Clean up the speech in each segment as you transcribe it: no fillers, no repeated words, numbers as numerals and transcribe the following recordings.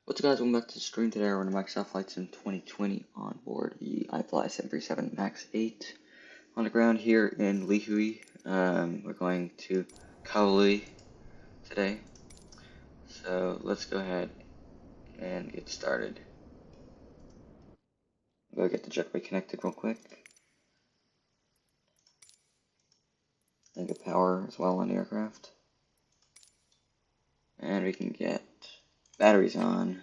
What's up guys, welcome back to the stream. Today we're on Microsoft Flight Sim 2020 on board the PHLI-737 MAX 8 on the ground here in Lihui. We're going to Kauli today, so let's go ahead and get started. I'll go get the jetway connected real quick and get power as well on the aircraft, and we can get batteries on.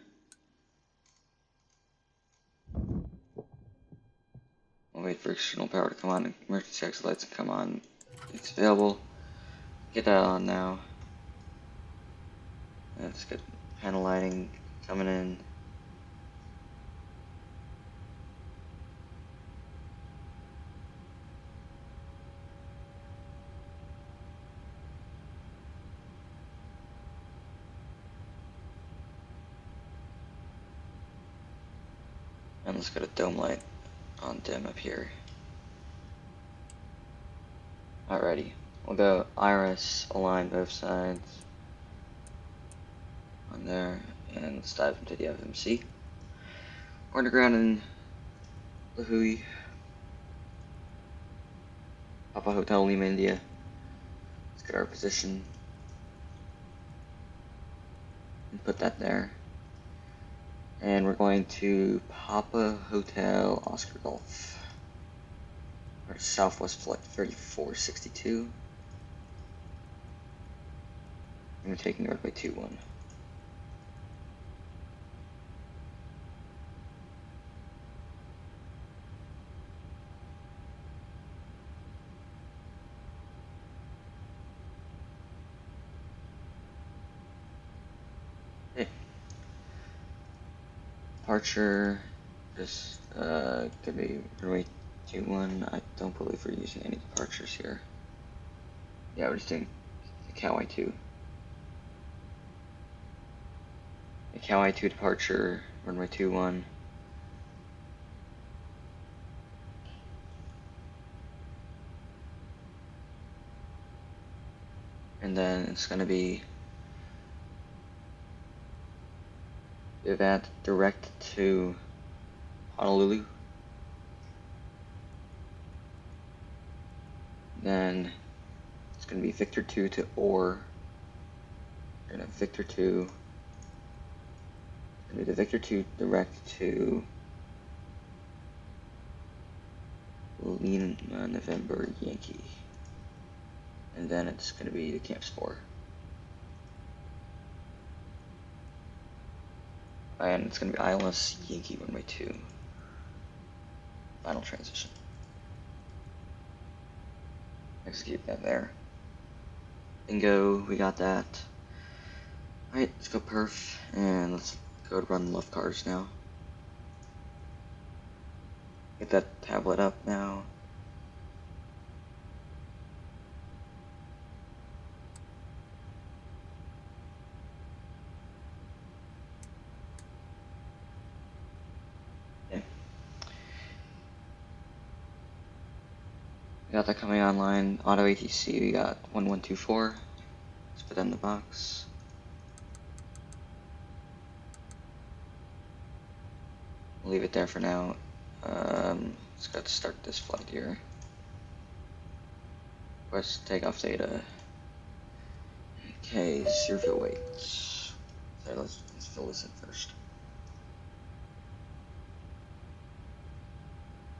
We'll wait for external power to come on, emergency exit lights to come on. It's available. Get that on now. Let's get panel lighting coming in. And let's get a dome light on dim up here. Alrighty, we'll go iris, align both sides on there, and let's dive into the FMC. We're underground in Lihui, Papa Hotel Lima, India. Let's get our position and put that there. And we're going to Papa Hotel Oscar Golf. Our Southwest Flight 3462. And we're taking runway 21. Okay. Departure, just gonna be runway 21. I don't believe we're using any departures here. Yeah, we're just doing the Kauai 2. The Kauai 2 departure, runway 21. And then it's gonna be event direct to Honolulu. Then it's going to be Victor 2 to Orr. We're going to Victor 2. Going to be the Victor 2 direct to Lima November Yankee. And then it's going to be the Camp Spore. And it's going to be ILS Yankee runway 2. Final transition. Execute that there. Bingo, we got that. Alright, let's go perf, and let's go to run left cars now. Get that tablet up now. Okay. We got that coming online. Auto ATC, we got 1124. Let's put that in the box. We'll leave it there for now. Let's go to start this flight here. Request takeoff data. Okay, zero fuel weight. So let's fill this in first.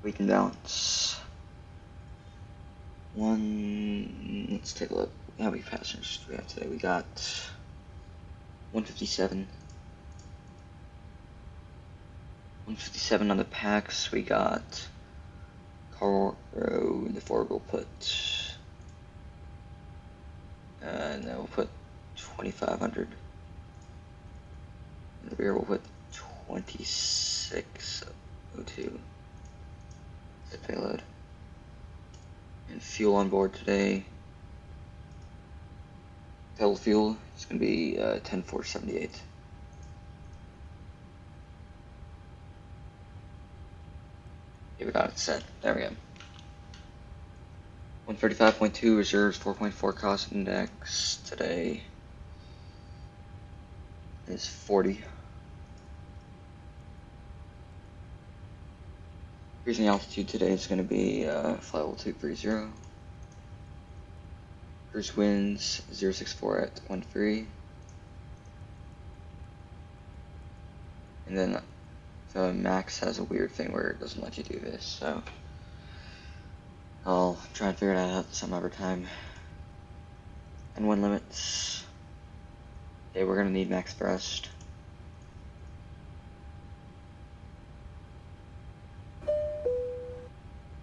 Weight and balance. Let's take a look. How many passengers do we have today? We got 157. 157 on the packs. We got cargo in the forward we'll put, and then we'll put 2,500. In the rear we'll put 2602. The payload. And fuel on board today. Total fuel is going to be 10,478. Okay, we got it set. There we go. 135.2 reserves, 4.4 cost index today is 40. Cruising altitude today is going to be flight level 230. Cruise winds 064 at 13. And then the max has a weird thing where it doesn't let you do this, so I'll try and figure that out some other time. And wind limits. Okay, we're gonna need max thrust.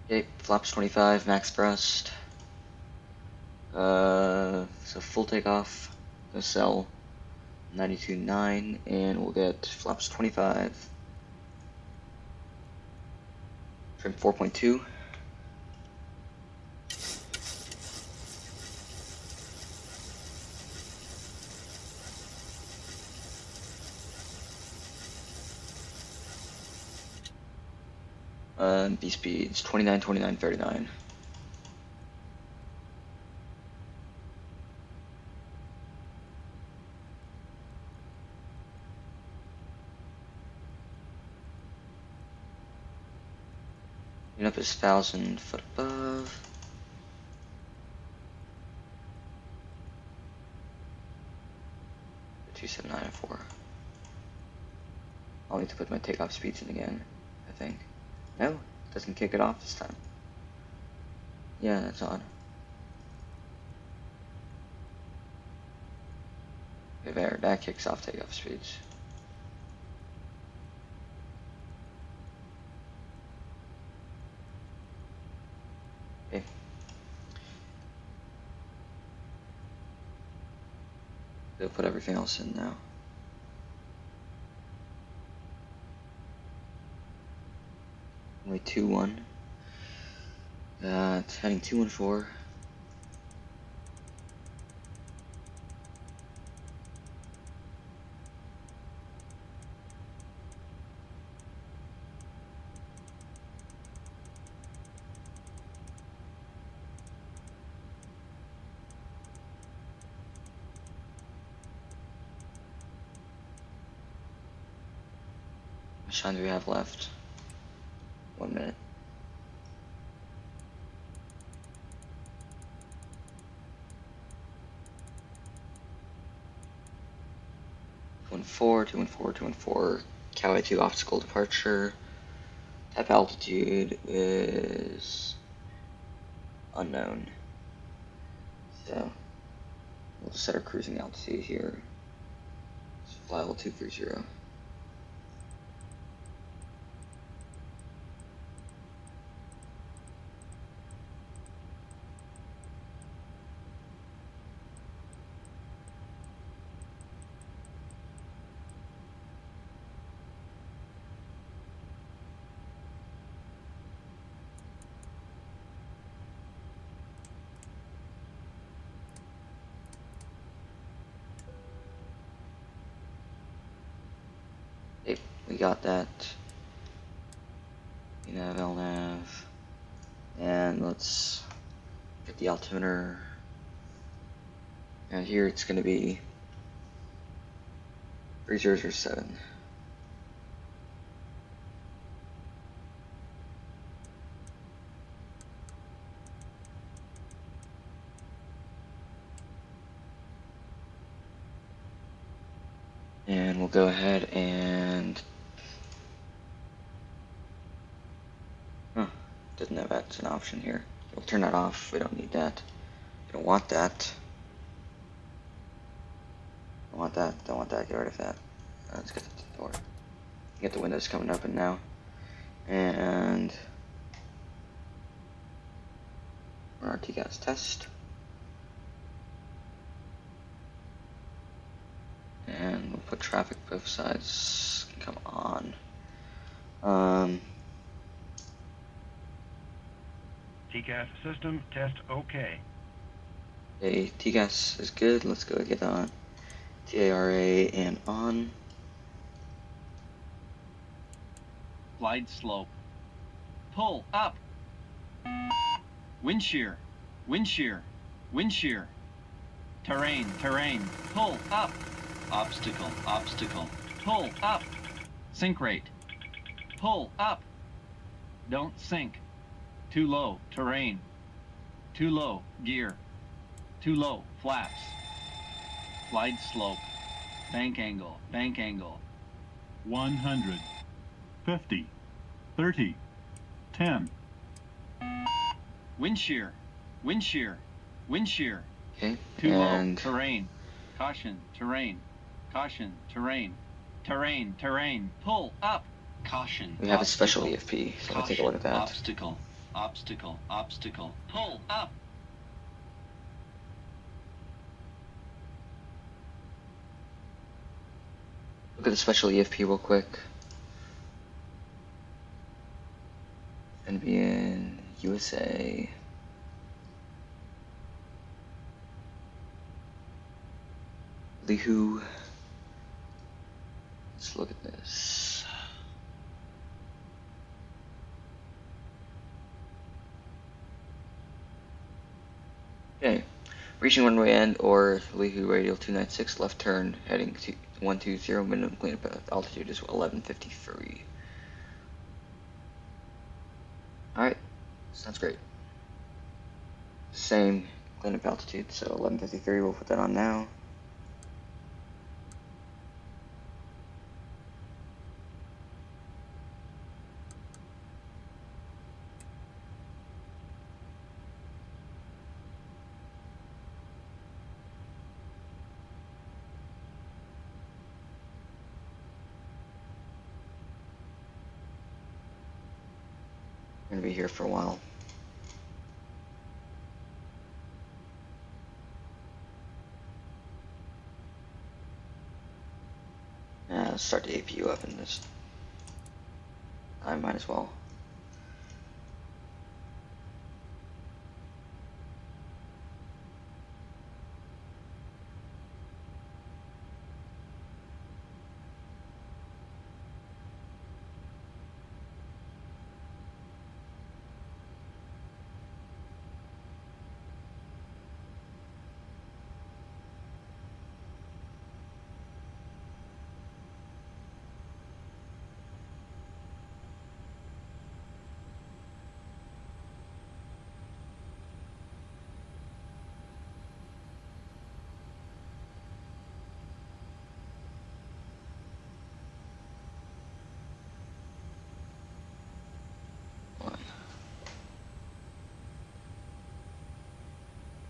Okay, flaps 25, max thrust. So full takeoff, nacelle 92.9, and we'll get flaps 25. Trim 4.2. B speeds 29, 29, 39. Up is 1,000 foot above. Two 794. I'll need to put my takeoff speeds in again, I think. No, it doesn't kick it off this time. Yeah, that's odd. Okay, there, that kicks off takeoff speeds. Okay. We'll put everything else in now. Only 2-1. It's heading 214. How much time do we have left? 1 minute. Two and four. Cowway 2 obstacle departure. Tap altitude is unknown. So we'll set our cruising altitude here. It's flight level 230. Okay, we got that. Nav, LNAV. And let's get the altimeter. And here it's going to be 3007. And we'll go ahead and doesn't know that's an option here. We'll turn that off. We don't need that. We don't want that. Don't want that. Don't want that. Get rid of that. Let's get the door. Get the windows coming open now. And run our TCAS test. And we'll put traffic both sides can come on. TCAS system test OK. Okay, TCAS is good. Let's go get on TARA and on. Glide slope. Pull up. Wind shear. Wind shear. Wind shear. Terrain. Terrain. Pull up. Obstacle. Obstacle. Pull up. Sink rate. Pull up. Don't sink. Too low, terrain. Too low, gear. Too low, flaps. Glide slope. Bank angle, bank angle. 100, 50, 30, 10. Wind shear, wind shear, wind shear. Okay, Too and low, terrain. Caution, terrain. Caution, terrain. Terrain, terrain. Pull up. Caution. we have a special obstacle. EFP, so let's take a look at that. Obstacle, obstacle, obstacle. Pull up. Look at the special EFP real quick. Gonna be in USA. Lihu. Let's look at this. Okay, reaching runway end or Lihu radial 296, left turn heading to 120, minimum cleanup altitude is 1153. Alright, sounds great. Same cleanup altitude, so 1153, we'll put that on now. We're gonna be here for a while. Let's start the APU up in this. I might as well.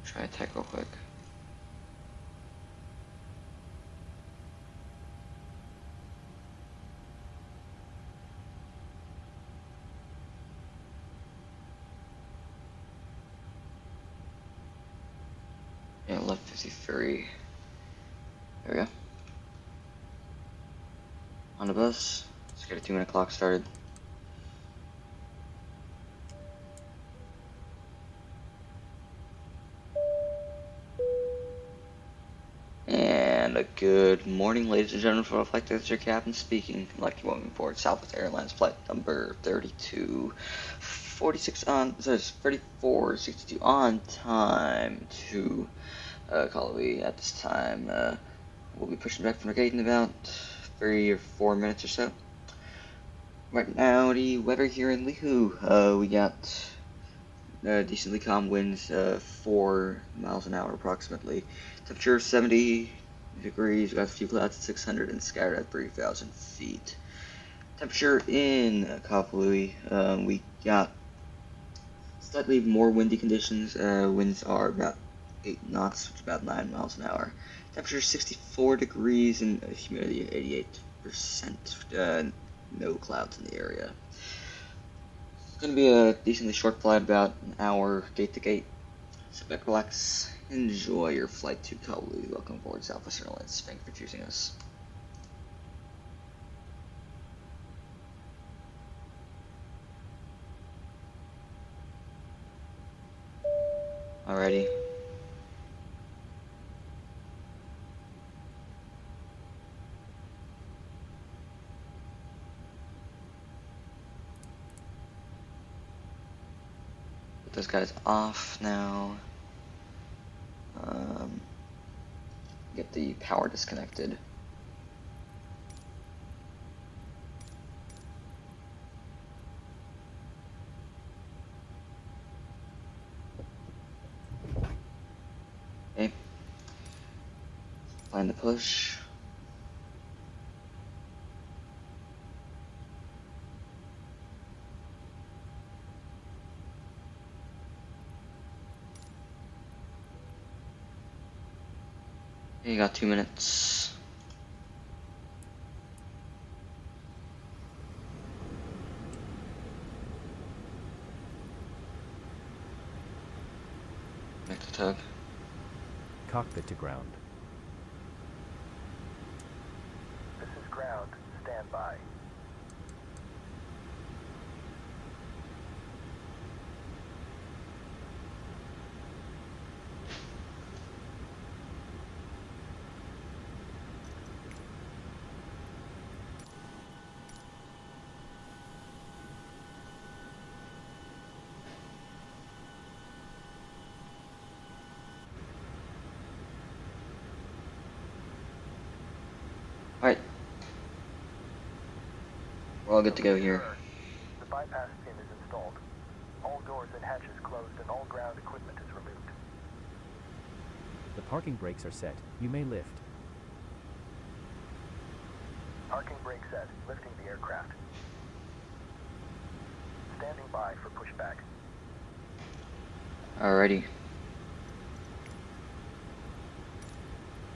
Try attack real quick. Yeah, 1153. There we go. On the bus. Let's get a 2-minute clock started. And a good morning, ladies and gentlemen, for Flight This is your captain speaking. I'd like to welcome aboard Southwest Airlines flight number 3246 on, says 3462 on time to Kalui. At this time, we'll be pushing back from the gate in about 3 or 4 minutes or so. Right now, the weather here in Lihu, we got decently calm winds, 4 miles an hour approximately. Temperature 70 degrees, we got a few clouds at 600 and scattered at 3,000 feet. Temperature in Kapalui, we got slightly more windy conditions. Winds are about 8 knots, which is about 9 miles an hour. Temperature 64 degrees and humidity 88%. No clouds in the area. It's going to be a decently short flight, about an hour gate to gate. Sit back, relax, enjoy your flight to Kalui. Welcome aboard Southwest Airlines. Thank you for choosing us. Alrighty. Put those guys off now. Get the power disconnected. Find the push. You got 2 minutes. Make the tug. Cockpit to ground. This is ground. Stand by. Alright. We're all good to go here. The bypass pin is installed. All doors and hatches closed and all ground equipment is removed. The parking brakes are set. You may lift. Parking brake set. Lifting the aircraft. Standing by for pushback. Alrighty.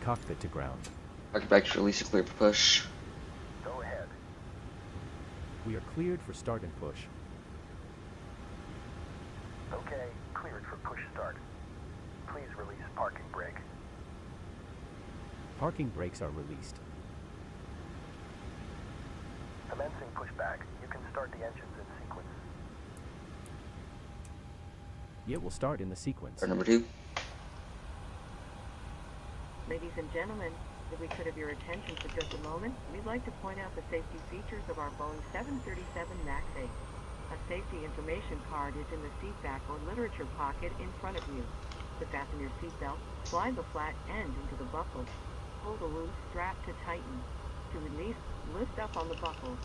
Cockpit to ground. Parking brakes release to clear for push. Go ahead. We are cleared for start and push. Okay, cleared for push start. Please release parking brake. Parking brakes are released. Commencing pushback. You can start the engines in sequence. It will start in the sequence. Or number 2. Ladies and gentlemen, if we could have your attention for just a moment, we'd like to point out the safety features of our Boeing 737 MAX 8. A safety information card is in the seat back or literature pocket in front of you. To fasten your seatbelt, slide the flat end into the buckle. Pull the loose strap to tighten. To release, lift up on the buckle.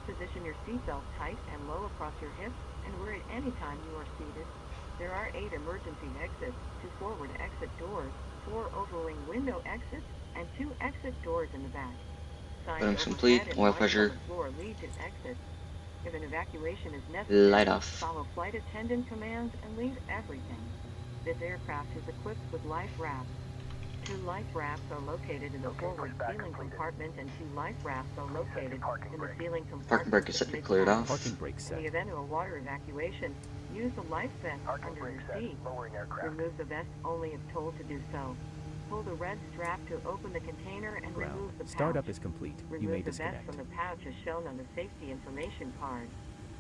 Position your seatbelt tight and low across your hips and where at any time you are seated. There are 8 emergency exits, 2 forward exit doors, 4 overwing window exits, and 2 exit doors in the back. Signs Bottom's complete. overhead and Oil lights pressure. on the floor lead to exits. If an evacuation is necessary, Light off. follow flight attendant commands and leave everything. This aircraft is equipped with life rafts. 2 life rafts are located in the Okay, forward pushback ceiling completed. compartment and 2 life rafts are located parking in the brake. ceiling Parking compartment. brake is set to be cleared off. Parking brakes In set. the event of a water evacuation, use the life vest Parking under brake your set. seat. Lowering aircraft. Remove the vest only if told to do so. Pull the red strap to open the container and remove Ground. the pouch. Startup is complete. You may Remove the vest disconnect. from the pouch as shown on the safety information card.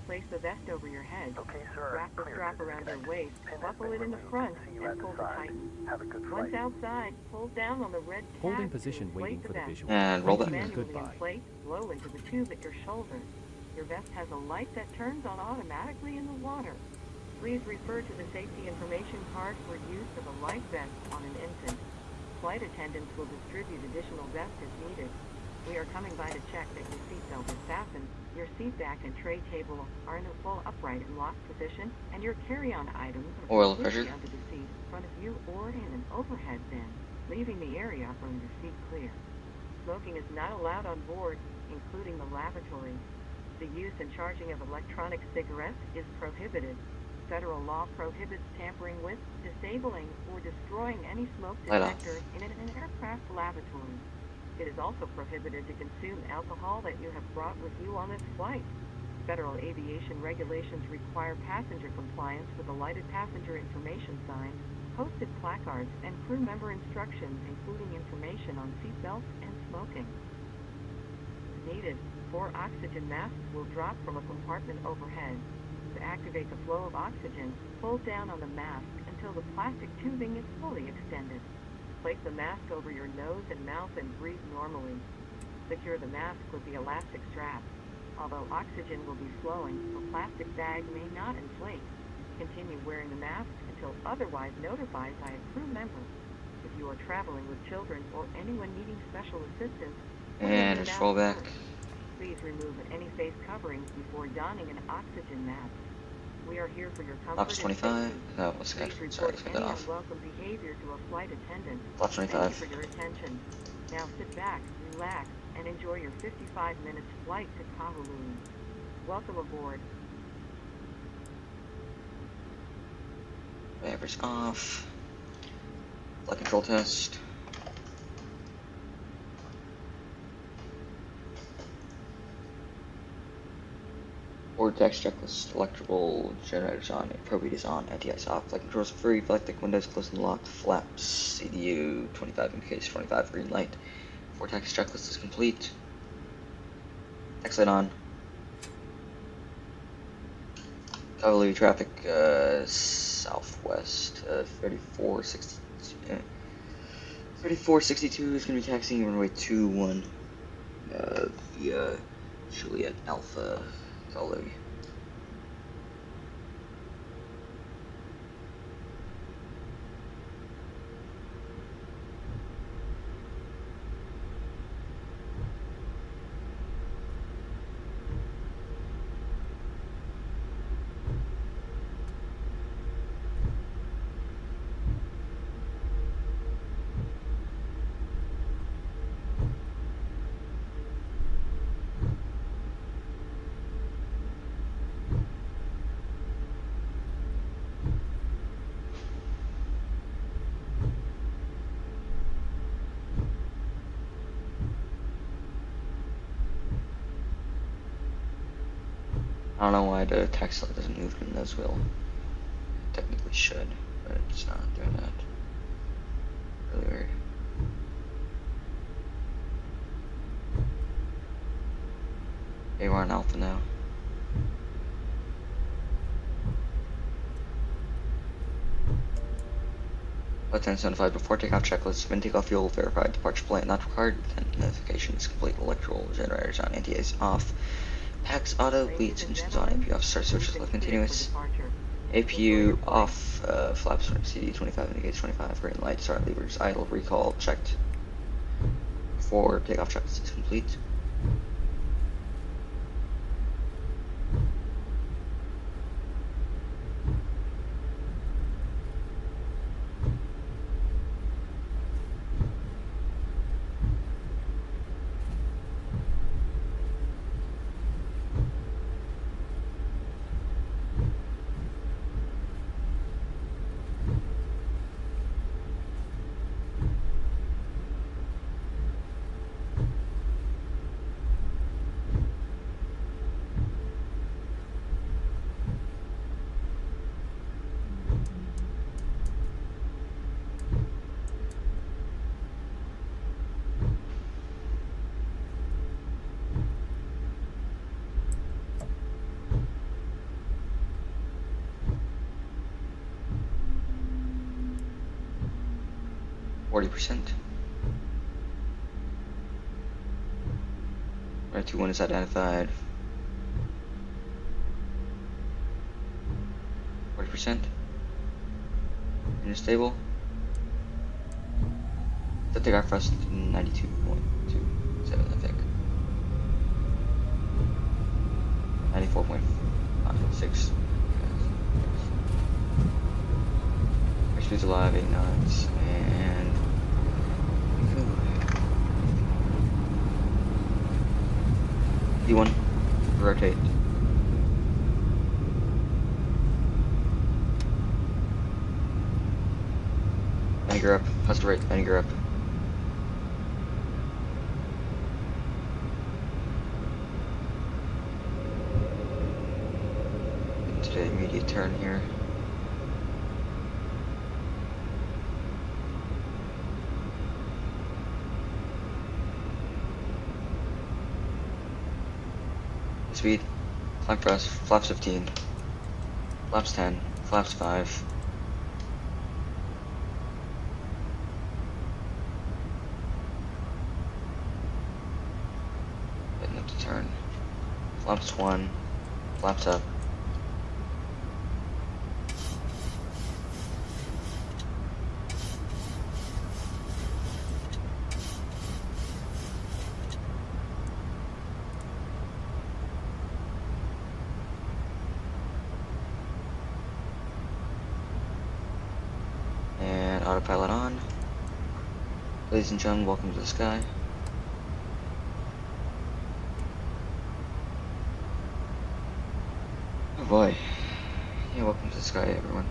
Place the vest over your head. Okay, sir. Wrap the Cleared strap to around your disconnect. waist, Pin has buckle been it in the removed. front, See you and at the pull to side. tighten. Have a good Once flight. outside, pull down on the red tab Holding to position inflate waiting for the vest. visual. And roll Thank it. you and Manually goodbye. inflate slowly to the tube at your shoulder. Your vest has a light that turns on automatically in the water. Please refer to the safety information card for use of a life vest on an infant. Flight attendants will distribute additional vests as needed. We are coming by to check that your seatbelt is fastened, your seat back and tray table are in a full upright and locked position, and your carry-on items are Oil completely pressure. under the seat in front of you or in an overhead bin, leaving the area from your seat clear. Smoking is not allowed on board, including the lavatory. The use and charging of electronic cigarettes is prohibited. Federal law prohibits tampering with, disabling, or destroying any smoke Light off. detector in an aircraft lavatory. It is also prohibited to consume alcohol that you have brought with you on this flight. Federal aviation regulations require passenger compliance with the lighted passenger information signs, posted placards, and crew member instructions, including information on seatbelts and smoking. If needed, 4 oxygen masks will drop from a compartment overhead. To activate the flow of oxygen, pull down on the mask until the plastic tubing is fully extended. Place the mask over your nose and mouth and breathe normally. Secure the mask with the elastic strap. Although oxygen will be flowing, the plastic bag may not inflate. Continue wearing the mask until otherwise notified by a crew member. If you are traveling with children or anyone needing special assistance, And wear the just roll mask back. first. Please remove any face coverings before donning an oxygen mask. We are here for your comfort Flaps and 25. safety. No, let's go. Please Sorry, report let's get that any off. unwelcome behavior to a flight attendant. Flaps Thank 25. you for your attention. Now sit back, relax, and enjoy your 55 minutes flight to Kahului. Welcome aboard. Whatever's off. Flight control test. Board text checklist, electrical generators on, appropriate is on, anti-ice off, flight controls free, flight deck windows closed and locked, flaps, CDU 25 indicates 25, green light. Board text checklist is complete. Text light on. Cavalry traffic, southwest, 3462 is going to be taxiing runway 21 via Juliet Alpha, Cavalry. I don't know why the text light doesn't move when those will. It technically should, but it's not doing that. Really weird. Okay, we're on Alpha now. Lieutenant notified before takeoff checklist, when takeoff fuel verified, departure plan not required, Lieutenant notification is complete, electrical generators on, anti-ice off. PAX auto, leads, engines on, APU off, start switches left continuous. APU off, flaps CD 25 indicates 25, green light, start levers, idle, recall, checked. Before takeoff checklist is complete. %. Right, 2-1 is identified. 40%. In stable. The takeoff thrust 92.27, I think. 94.56. Air speed's alive, 8 knots, and D1, rotate. Landing gear up, thrust right, landing gear up. Into the immediate turn here. Speed, flank thrust, flaps 15, flaps 10, flaps 5. Getting up to turn. Flaps 1, flaps up. Autopilot on. Ladies and gentlemen, welcome to the sky. Oh boy. Yeah, welcome to the sky, everyone.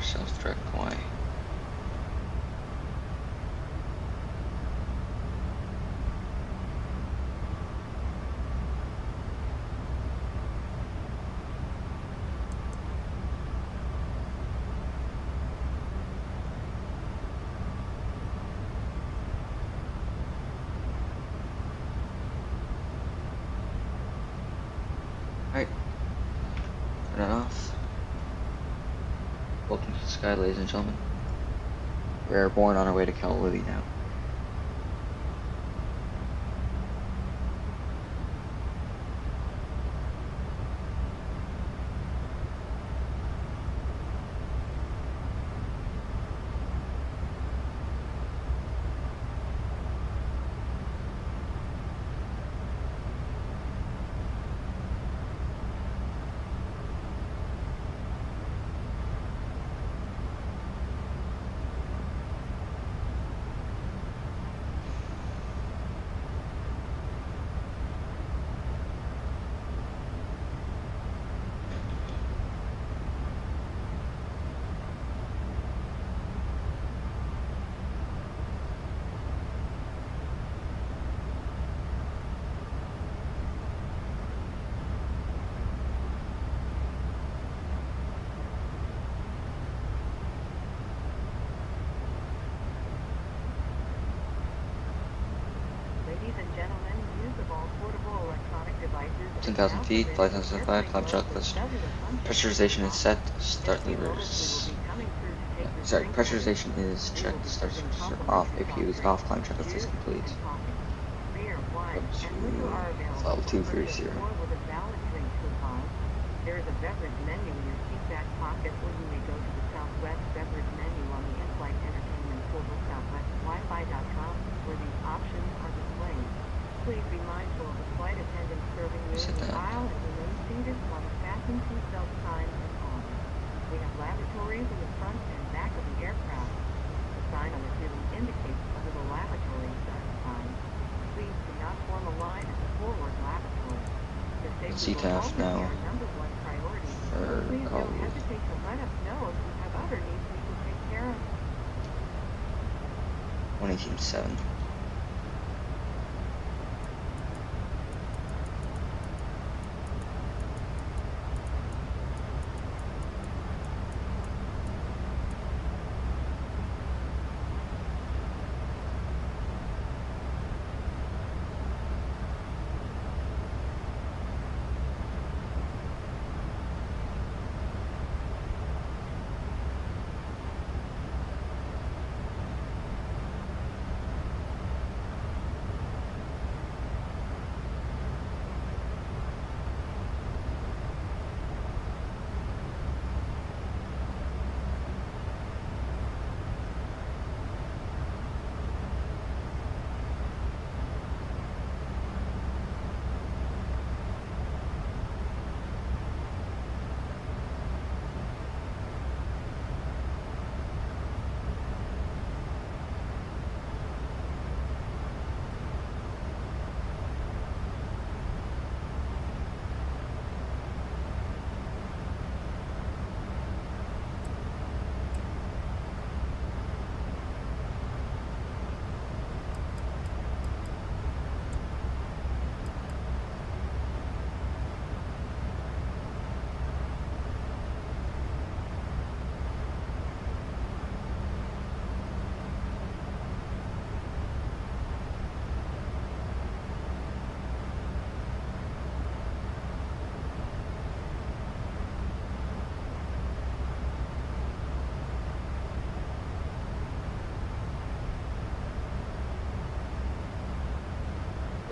Self-direct Hawaii. Alright. Turn it off. Welcome to the sky, ladies and gentlemen. We're airborne on our way to Kaluli now. Ladies and gentlemen, use of all portable electronic devices. 10,000 feet, flight 1005, climb checklist. Pressurization is set, start levers. Sorry, pressurization is checked, start levers are off. APU is off, climb checklist is complete. Up to level 230. There is a beverage menu in your seat back pocket, or you may go to the Southwest beverage menu on the in-flight entertainment portal southwestwifi.com, where these options are displayed. Please be mindful of the flight attendant serving you in the aisle and remain seated while the fasten seatbelt sign is on. We have lavatories in the front and back of the aircraft. The sign on the ceiling indicates whether the lavatories are assigned. Please do not form a line at the forward lavatory. CTAF now for Please call don't hesitate to let us know if you have other needs we can take care of. 118.7.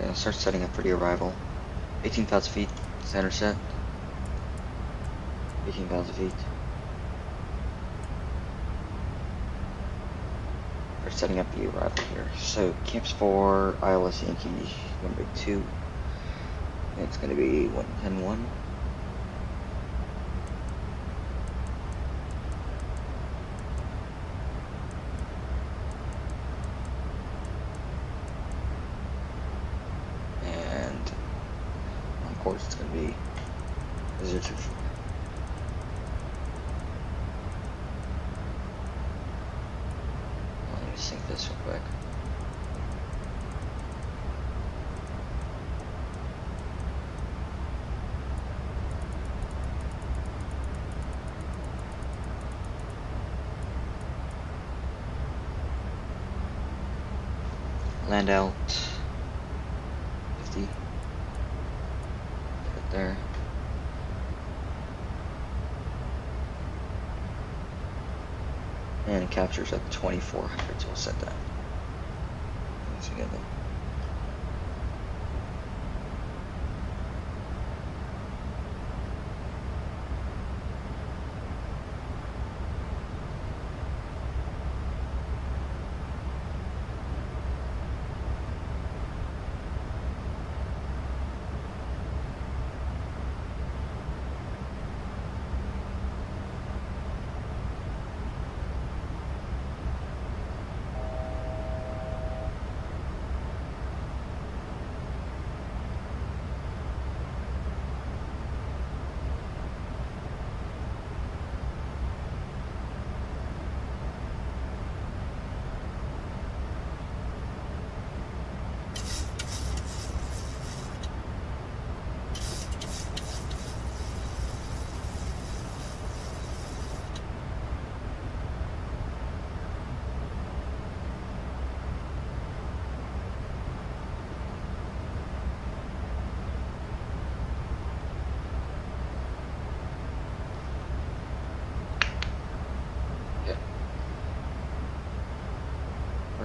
Yeah, start setting up for the arrival. 18,000 feet, center set. 18,000 feet. setting up the arrival here. So camps for ILS Yankee 1-2. It's going to be 110-1. And on course it's going to be 024. Let me sync this real quick. Land out 50. Right there. And captures at 2400, so we'll set that together.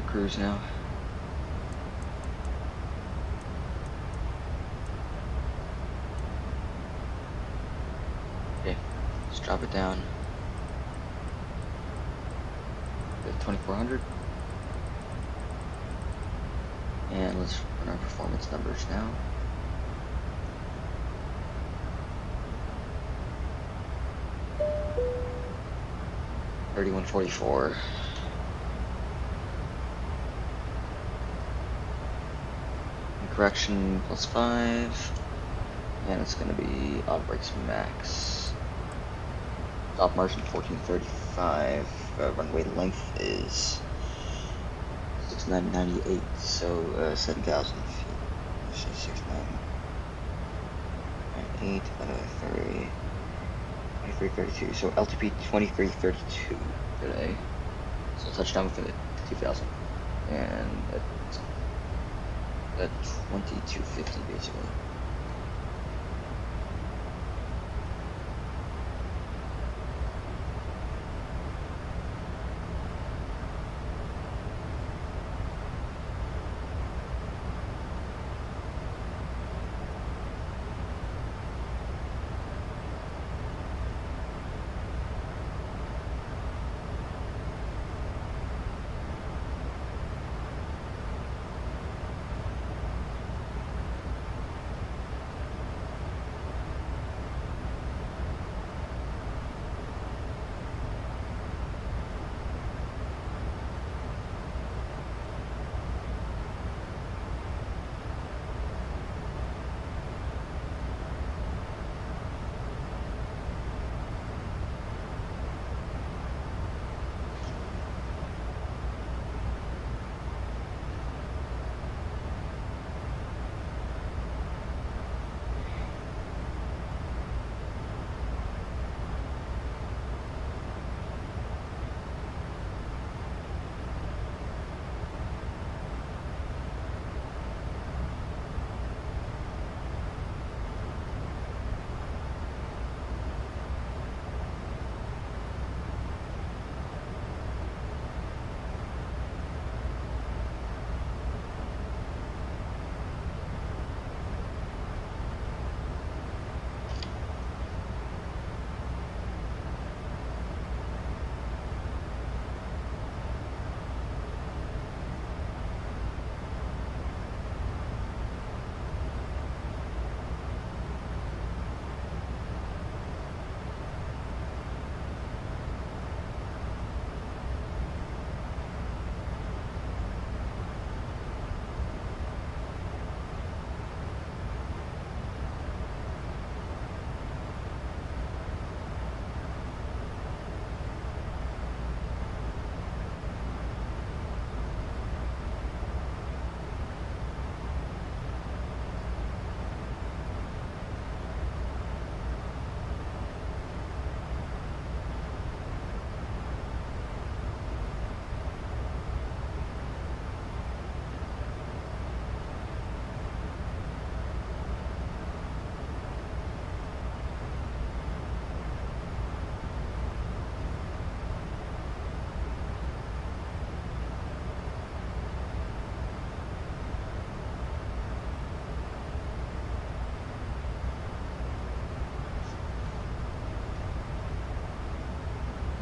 Cruise now. Okay, let's drop it down to 2400. And let's run our performance numbers now. $31.44. Correction +5, and it's going to be odd brakes max. Top margin 1435. Runway length is 6998, so 7,000 feet. So 6998 divided by 30, 2332. So LTP 2332 today. So touchdown within 2,000, and at 2250 basically.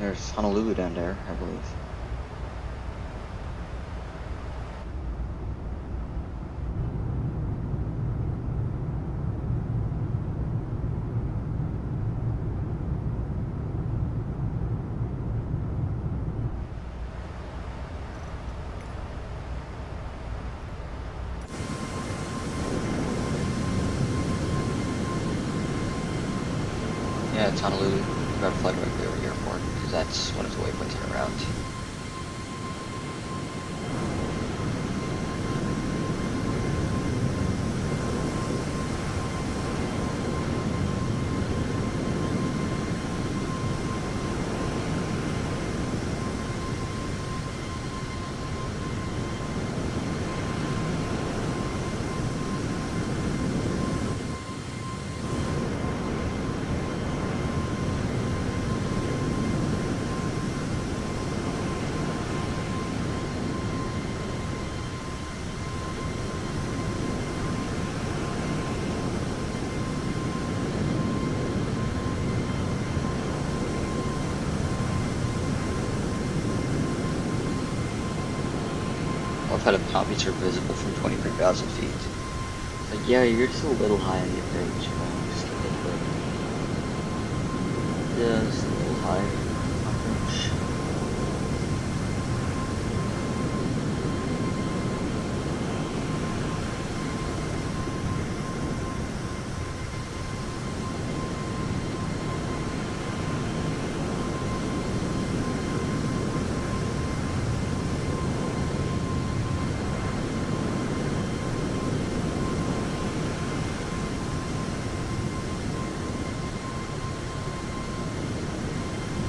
There's Honolulu down there, I believe. Yeah, it's Honolulu. We're about to fly directly over the airport, because that's one of the waypoints in our route. I've had a Palm Beach are visible from 23,000 feet. It's like, yeah, you're just a little high on the approach. Just a little bit. Just a little higher on approach.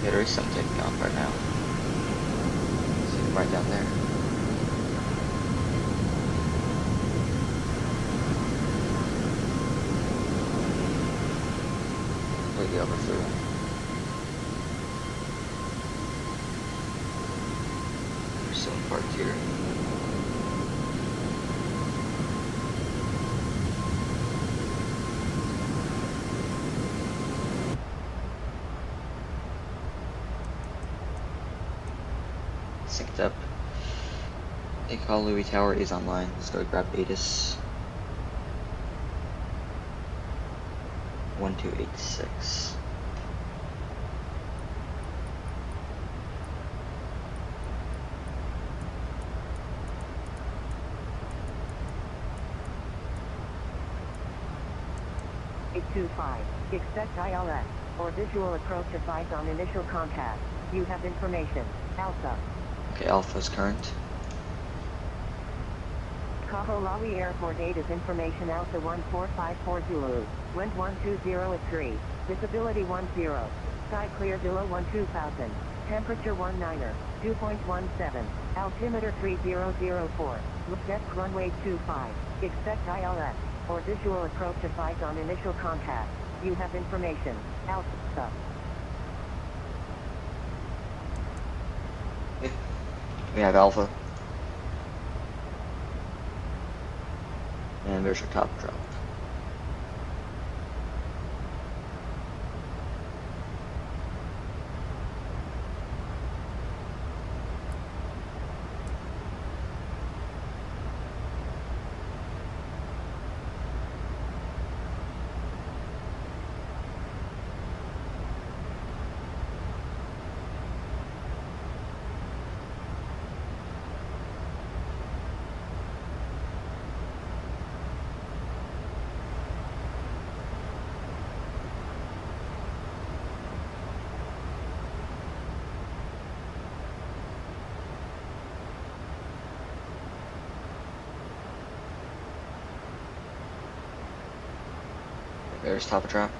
Yeah, there is something taking off right now. See it right down there. Completely overflew. There's some parked here. Synced up. I think Honolulu Tower is online. Let's go grab ATIS 1286. Expect ILS or visual approach advised on initial contact. You have information. Alpha. Okay, Alpha's current. Kaholawi Airport 8 is information Alpha 1454 Zulu. Wind 120 at 3. Visibility 10. Sky clear below 12,000. Temperature 19er. 2.17. Altimeter 3004. Look deck runway 25. Expect ILS or visual approach advised on initial contact. You have information. Alpha. We have Alpha. And there's your top drop. There's top drop.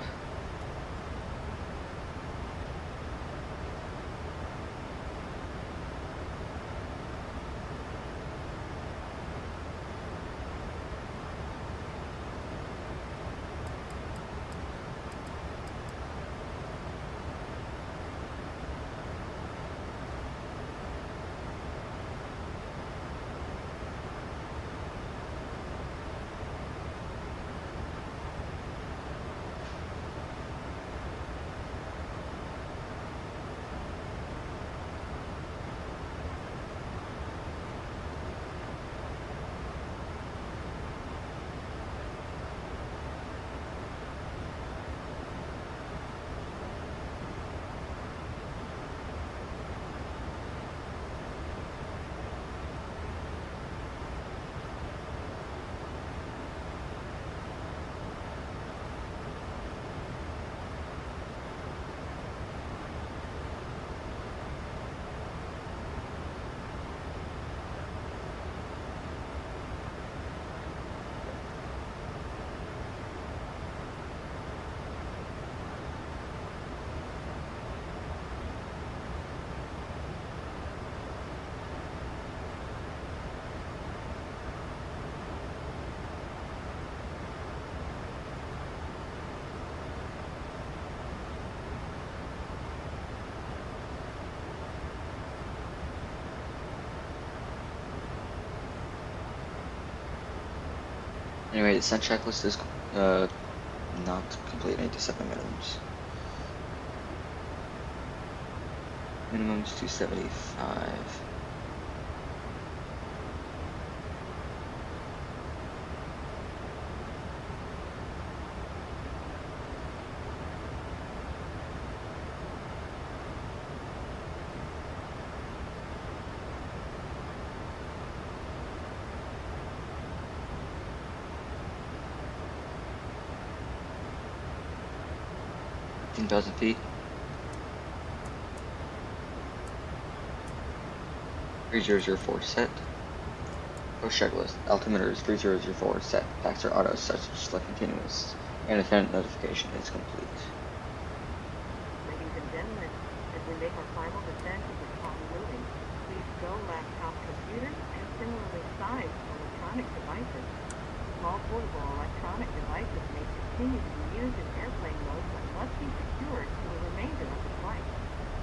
Anyway, the scent checklist is not complete. I need to set my minimums. Minimum's 275. $15,000 feet. 3004 set. Post checklist. Altimeter is 3004 set. Packs are auto, such select continuous. And event notification is complete. Ladies and gentlemen, as we make our final descent into calm moving, please go laptop computers and similarly sized electronic devices. Small portable electronic devices may continue to be used in airplane mode but must be secured for the remainder of the flight.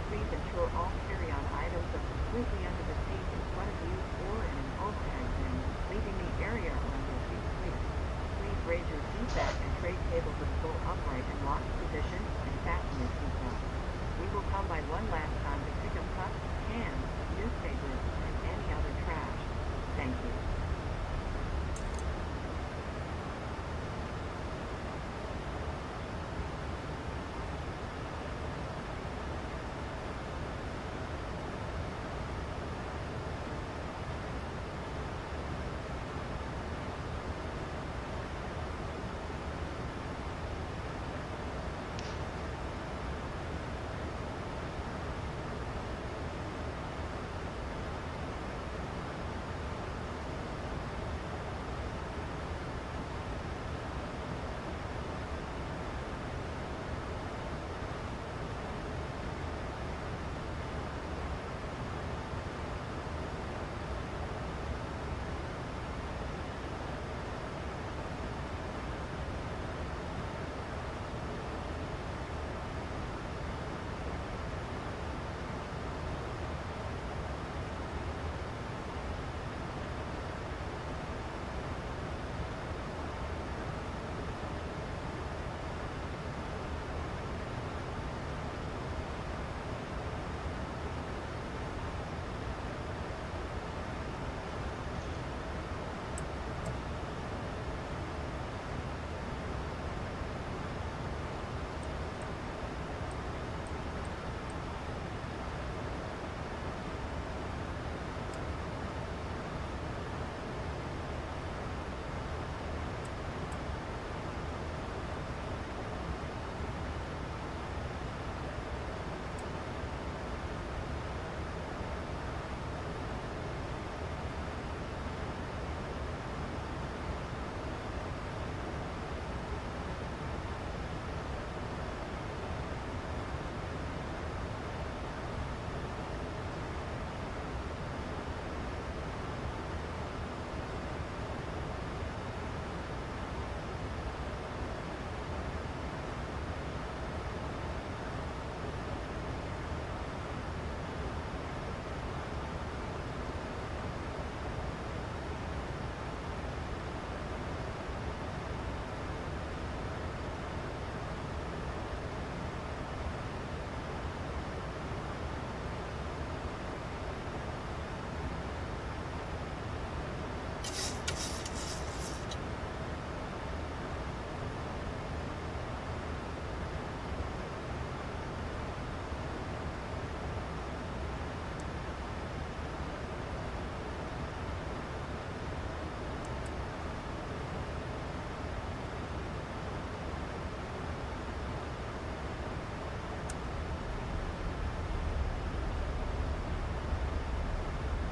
Please ensure all carry-on items are completely under the seat in front of you or in an overhead bin, leaving the area around your seat clear. Please raise your seat back and tray table to the full upright and locked position and fasten your seatbelt. We will come by one last time to pick up cups, cans, newspapers, and any other trash. Thank you.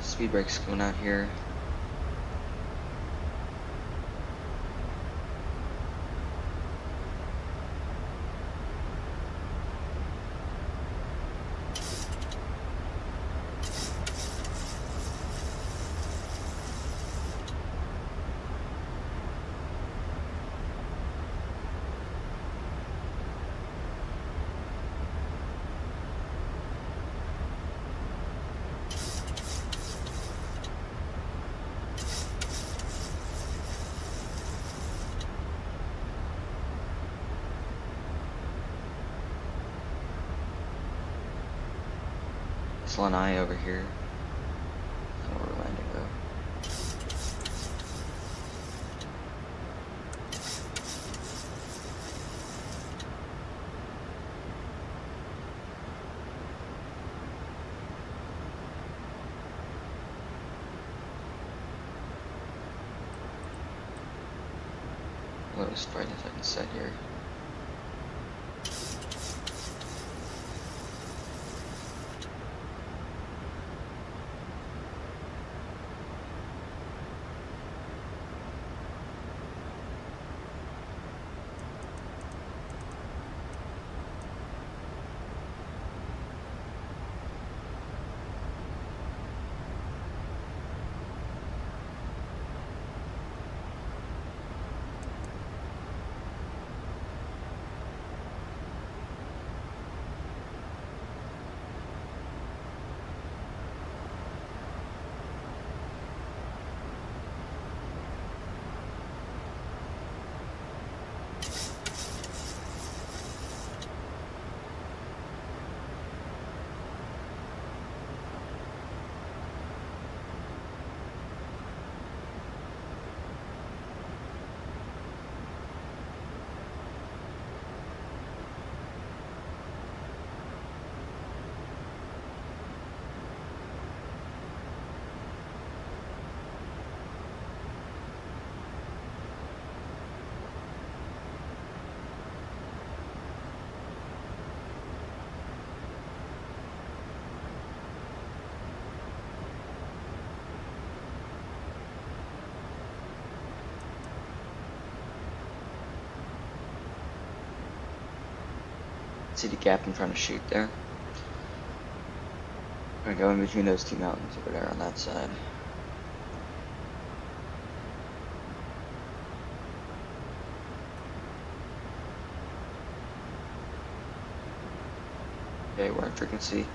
Speed brakes going out here. Excellent eye over here. That's where we're landing though. Lowest brightness I can set here. See the gap I'm trying to shoot there? I'm gonna go in between those two mountains over there on that side. Okay, we're in frequency.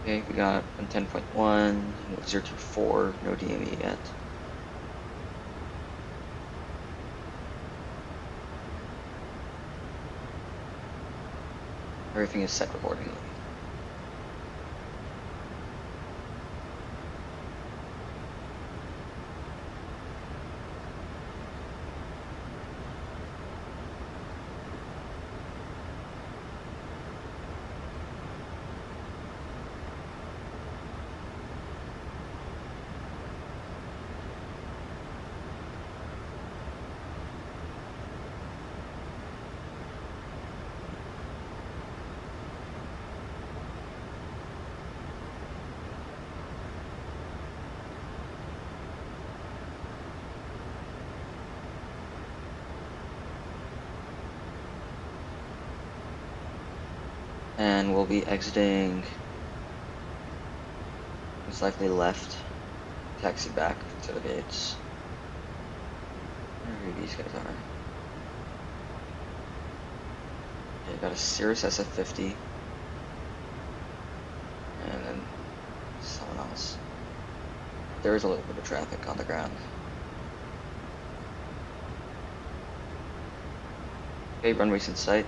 Okay, we got 10.1, 024, no DME yet. Everything is set accordingly. And we'll be exiting, most likely left, taxi back to the gates. Where these guys are. Okay, got a Cirrus SF50, and then someone else. There is a little bit of traffic on the ground. Okay, runway's in sight.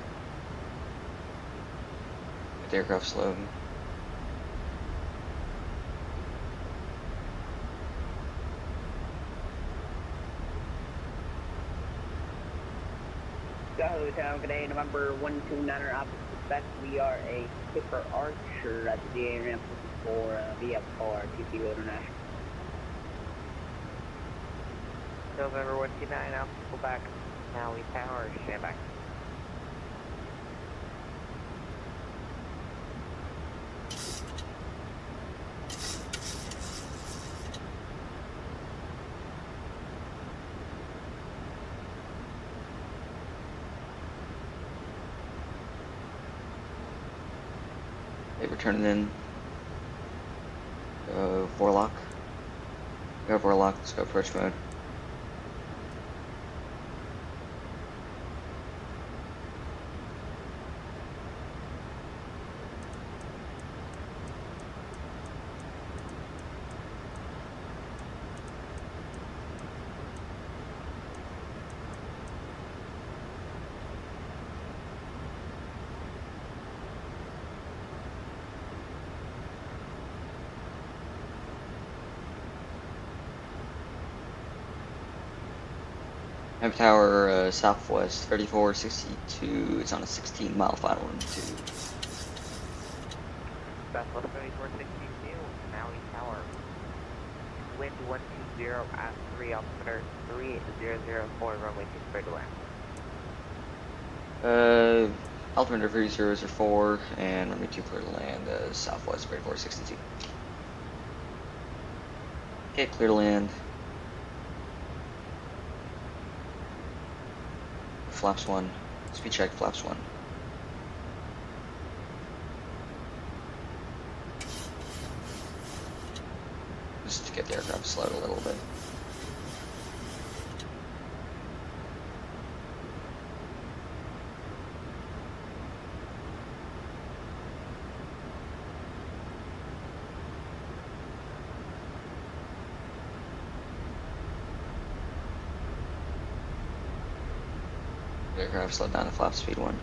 The aircraft slow. Yahoo Town, good day, November 129er, opposite spec. We are a Skipper Archer at the DA ramp for VF4 TCU International. November 129, Alpha, Quebec. Maui Tower, stand by. Okay, we're turning in. Go Vorlock. Go Vorlock, let's go approach mode. Have tower southwest 3462. It's on a 16-mile final into. Southwest 3462, Maui Tower. Wind 120 at 3, altimeter 3004, runway 2 spread to land. Altimeter 3004 and runway 2 clear to land. Southwest 3462. Okay, clear to land. Flaps 1. Speed check, flaps 1. Just to get the aircraft slowed a little bit. The aircraft slowed down to flap speed 1.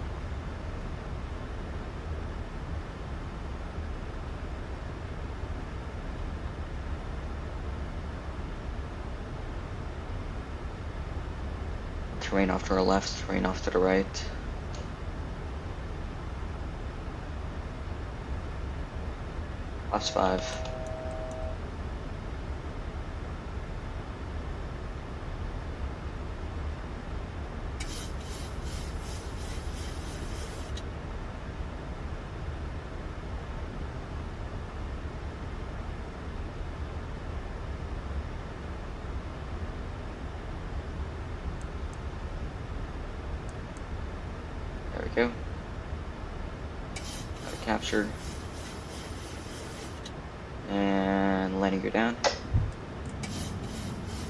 Terrain off to our left, terrain off to the right. Flaps 5. There we go. Got it captured. And landing gear down.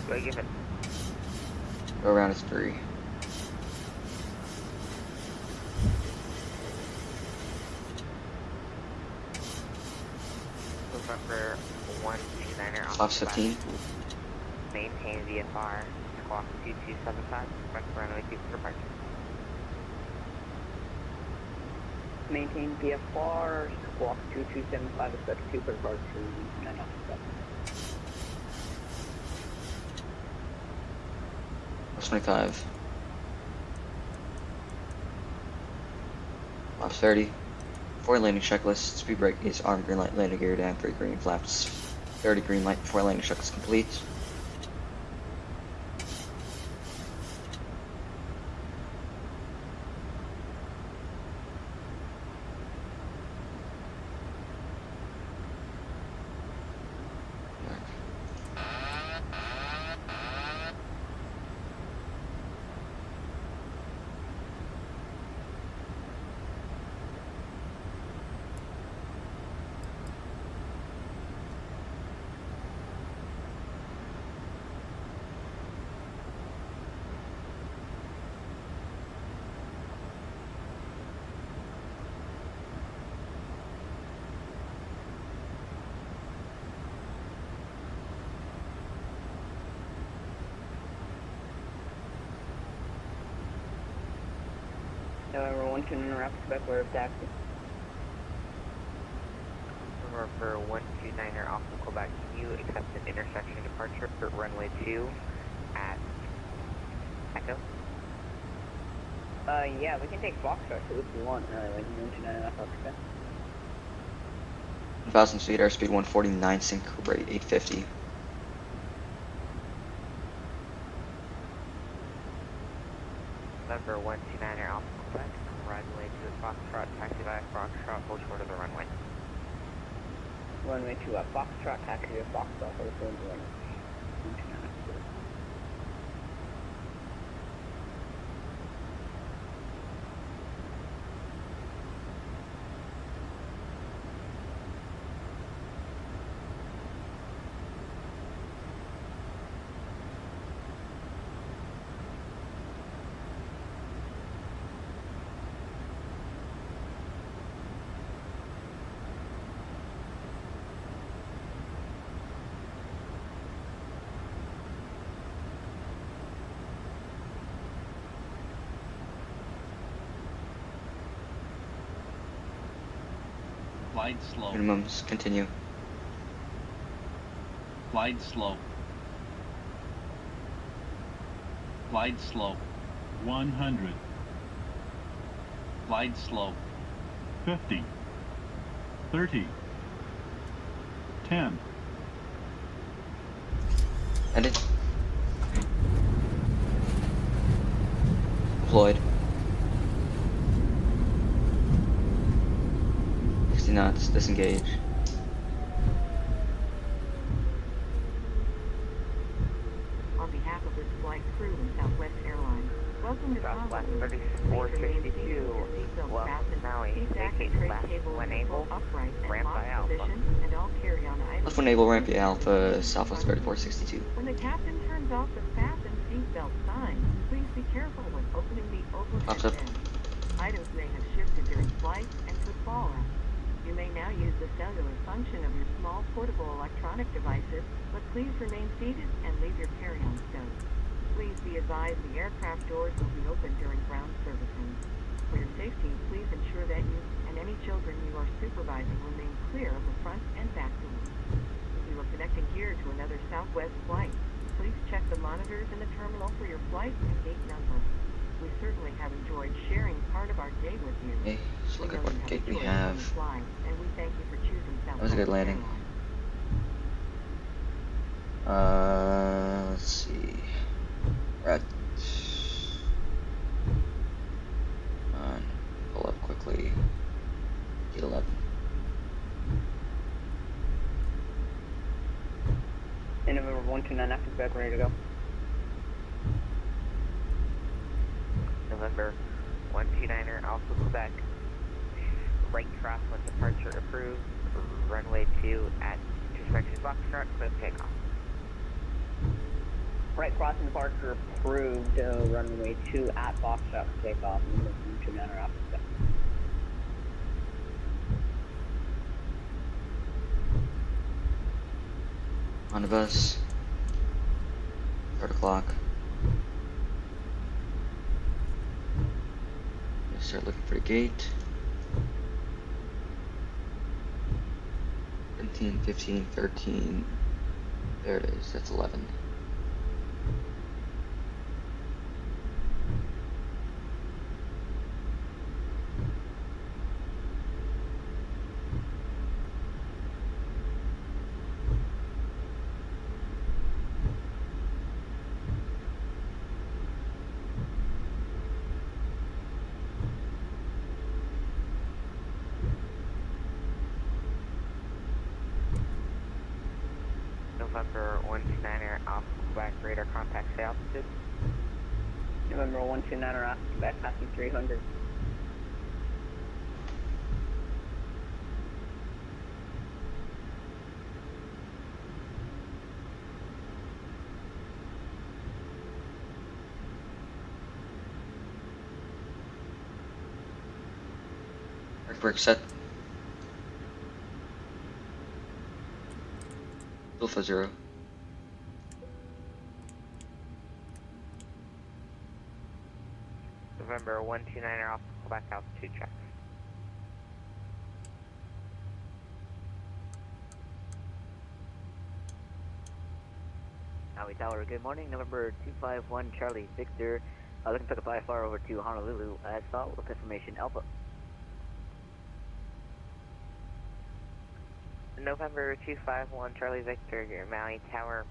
Go give it. Go around is 3. November 129er. Flaps 15. Maintain VFR. Squawk 2275. Front runway 2 for departure. Maintain VFR. Squawk 2275. Expect 2 for departure. 9 off the Flaps 25. Flaps 30. 4 landing checklist. Speed brake is arm, green light, landing gear down, 3 green, flaps 30, green light, 4 landing checklist complete. November 129 Rapid Quebec, order of taxi. November 129er off of Quebec, can you accept an intersection departure for runway 2 at Echo? Yeah, we can take Foxtrot too if you want, like 129 off of Quebec. 1,000 feet, airspeed 149, sync rate 850. November 129 Alpha Quebec, runway 2 at Foxtrot, taxi by Foxtrot, hold short of the runway. Runway 2 at Foxtrot, taxi to Foxtrot, hold short of the runway. Glide slow. Minimums, continue. Glide slow. Glide slow. 100, Glide slow. 50, 30, 10, End it. Deployed. 60 knots, disengage. On behalf of this flight crew and Southwest Airlines, welcome to Southwest Honolulu. 3462, welcome to Maui, vacate flaps when able, upright and ramp by locked Alpha. position, and all carry-on items. Left one able, ramp to Alpha, Southwest 3462. When the captain turns off the fasten seatbelt sign, please be careful when opening the overhead Pops up. bin. Items may have shifted during flight and could fall out. You may now use the cellular function of your small portable electronic devices, but please remain seated and leave your carry-on stowed. Please be advised the aircraft doors will be open during ground servicing. For your safety, please ensure that you and any children you are supervising remain clear of the front and back doors. If you are connecting here to another Southwest flight, please check the monitors in the terminal for your flight and gate number. We certainly have enjoyed sharing part of our day with you. Okay, let's look We at know what you gate we a choice have. when you fly, and we thank you for choosing Southwest That was a good landing. Airlines. Let's see. We're at. Pull up quickly. Gate 11. And November 129 after Quebec, ready to go. November 129er Alpha Quebec, right crosswind departure approved, runway 2 at intersection Foxtrot, clear takeoff. Right crossing departure approved, runway 2 at Foxtrot, takeoff, November 129 after Quebec. On the bus. Start the clock. Start looking for the gate. 17, 15, 13. There it is. That's 11. November 129er Alpha Quebec, radar contact say altitude. November 129 after Quebec, passing 300. Brake set. Alpha 0. November 129er Alpha Quebec, altitude checks. Maui Tower, good morning. November 251 Charlie Victor. Looking to take a IFR over to Honolulu as follows with information Alpha. November 251 Charlie Victor, Maui Tower.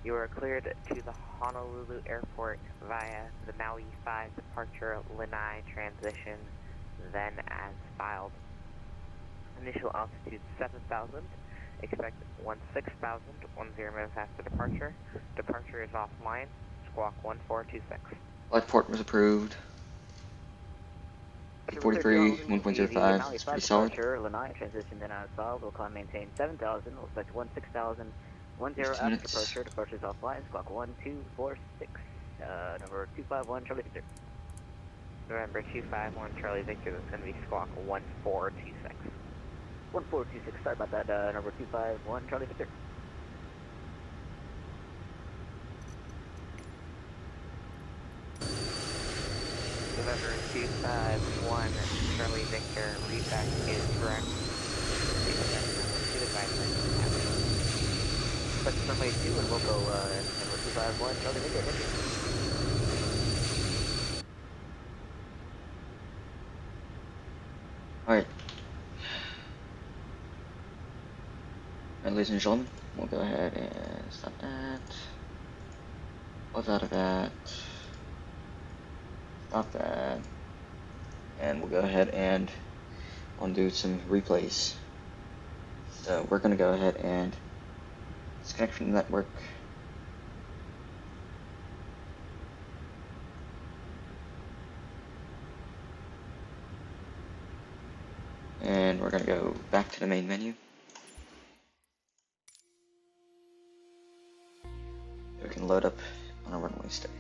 You are cleared to the Honolulu Airport via the Maui 5 departure Lanai transition, then as filed. Initial altitude 7,000. Expect 16,000, 10 minutes after departure. Departure is offline. Squawk 1426. Flight port was approved. P43, 1.05, it's pretty solid. Lanai transition, then as filed. We'll climb maintain 7,000. We'll expect 16,000. 10 There's 2 after minutes. departure. Departure is offline. Squawk 1246. Number 251 Charlie Victor. November 251 Charlie Victor, that's going to be squawk 1426. 1426, sorry about that, number 251 Charlie Victor. November 251 Charlie Victor, readback is correct. Question runway 2 and we'll go number 251 Charlie Victor. Thank you. Alright. Alright, ladies and gentlemen, we'll go ahead and stop that. Close out of that. Stop that. And we'll go ahead and undo some replays. So we're going to go ahead and disconnect from the network. And we're going to go back to the main menu. We can load up on a runway state.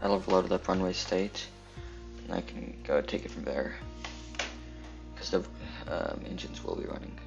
That'll have loaded up runway state, and I can go take it from there, because the engines will be running.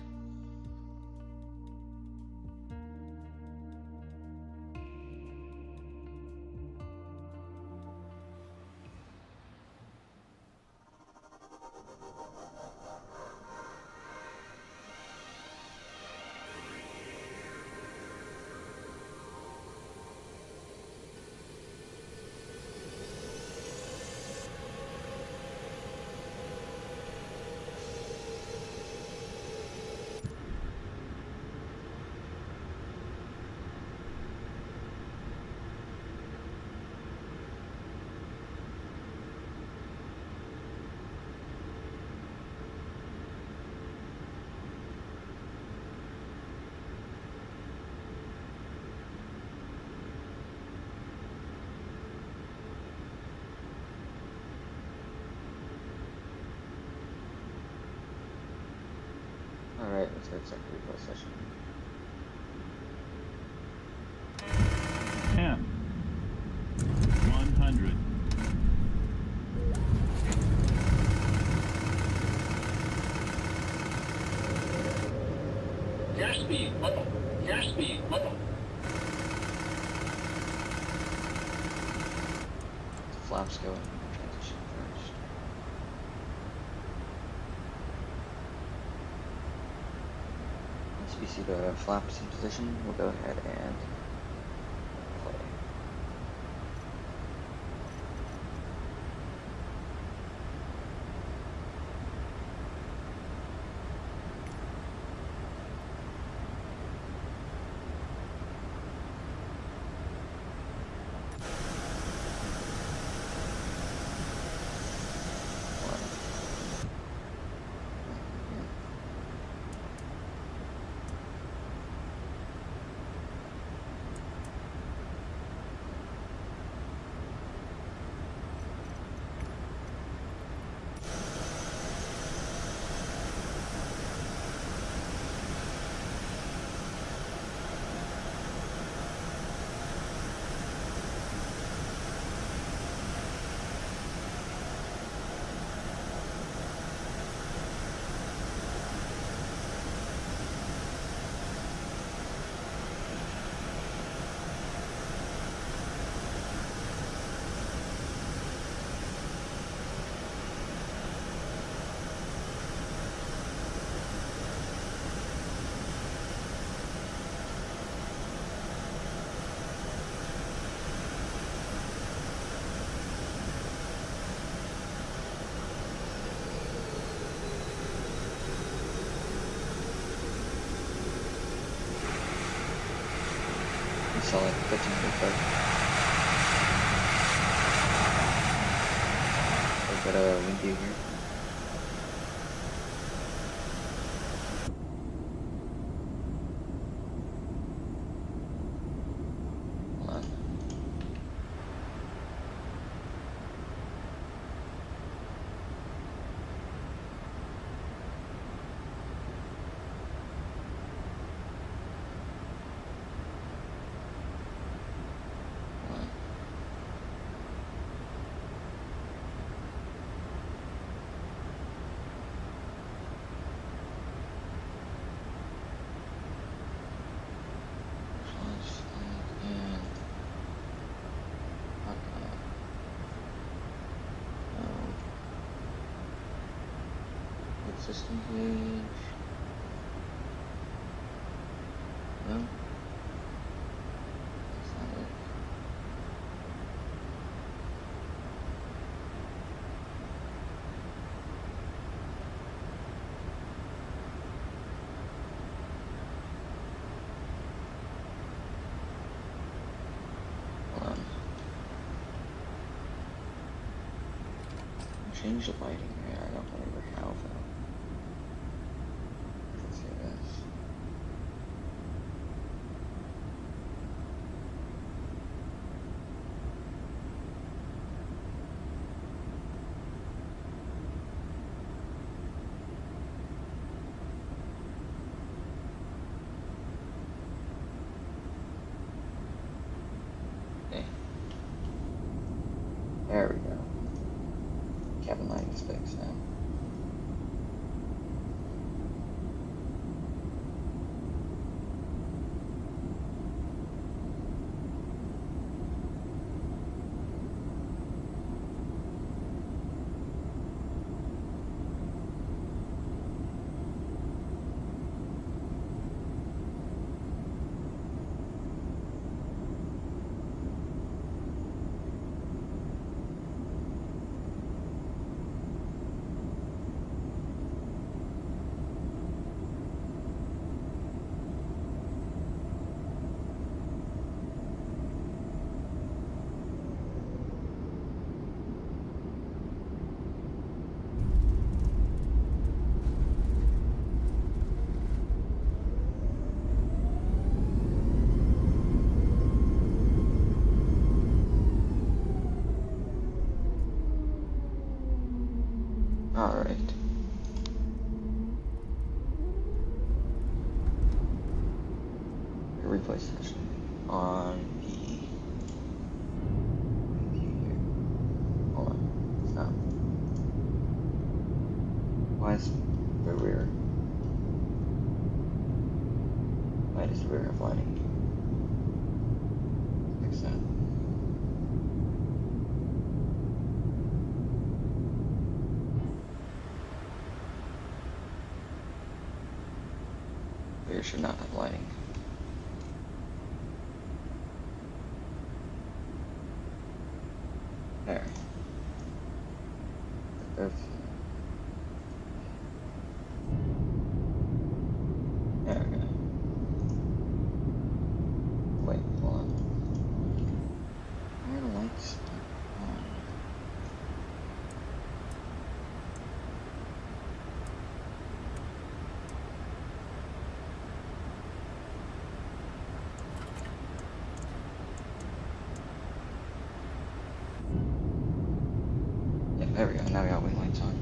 Alright, let's go check the replay session. 10, 100. Airspeed level. Airspeed level. The flaps go in transition first. Once we see the flaps in position, we'll go ahead and play. saw like 1500 foot. We've got a wind view here. System page. No. That's not it. Hold on. Change the lighting there. I don't remember how though. Let's see this. Okay. There we go. Cabin lighting specs now. Alright. Replay session on the computer. Hold on. Stop. Why is the rear? Why does the rear have lighting? Fix that. Rear should not have lighting. There. There we go. Wait, hold on. Why are the lights on? There we go, now we got wing lights on.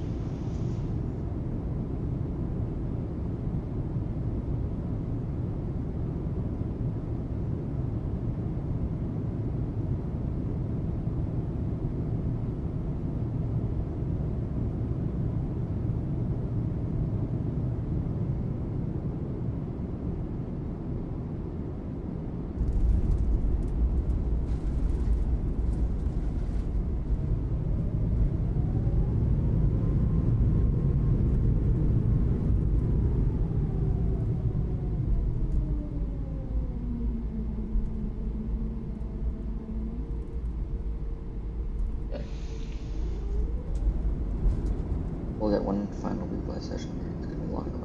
We'll get one final replay session here. It's gonna be a lot of fun.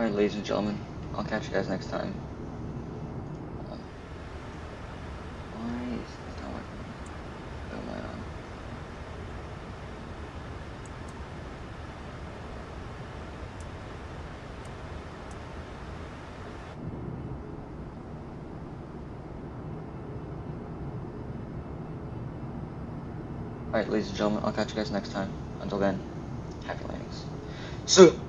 Alright, ladies and gentlemen, I'll catch you guys next time. Why is this not working? Oh my god. Alright, ladies and gentlemen, I'll catch you guys next time. Until then, happy landings. So.